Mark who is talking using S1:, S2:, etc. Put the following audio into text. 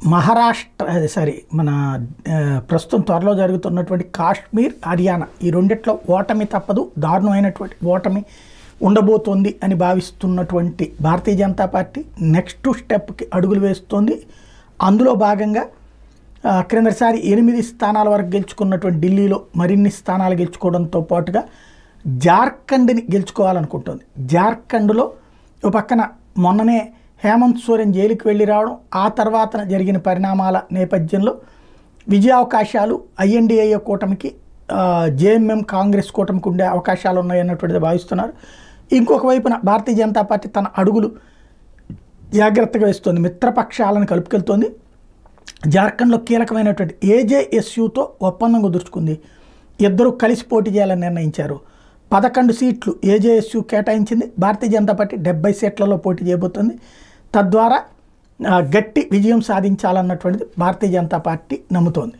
S1: Maharashtra sorry మన ప్రస్తుతం త్వరలో జరుగుతున్నటువంటి కాశ్మీర్, హర్యానా ఈ రెండిట్లో ఓటమి తప్పదు, దారుణమైనటువంటి ఓటమి ఉండబోతోంది అని భావిస్తున్నటువంటి భారతీయ జనతా పార్టీ నెక్స్ట్ స్టెప్కి అడుగులు వేస్తోంది. అందులో భాగంగా క్రిందసారి 8 స్థానాల వరకు గెలుచుకున్నటువంటి ఢిల్లీలో మరిన్ని స్థానాలు గెలుచుకోవడంతో పాటుగా జార్ఖండ్ని గెలుచుకోవాలనుకుంటోంది. జార్ఖండ్లో ఓ పక్కన మొన్ననే హేమంత్ సోరెన్ జైలుకి వెళ్ళి రావడం, ఆ తర్వాత జరిగిన పరిణామాల నేపథ్యంలో విజయావకాశాలు ఐఎన్డీఏ కూటమికి, జేఎంఎం కాంగ్రెస్ కూటమికి ఉండే అవకాశాలు ఉన్నాయన్నటువంటిది భావిస్తున్నారు. ఇంకొక వైపున భారతీయ జనతా పార్టీ తన అడుగులు జాగ్రత్తగా వేస్తుంది, మిత్రపక్షాలను కలుపుకెళ్తోంది. జార్ఖండ్లో కీలకమైనటువంటి ఏజేఎస్యూతో ఒప్పందం కుదుర్చుకుంది. ఇద్దరు కలిసి పోటీ చేయాలని నిర్ణయించారు. 11 సీట్లు ఏజేఎస్యూ కేటాయించింది. భారతీయ జనతా పార్టీ 70 సీట్లలో పోటీ చేయబోతుంది. తద్వారా గట్టి విజయం సాధించాలన్నటువంటిది భారతీయ జనతా పార్టీ నమ్ముతోంది.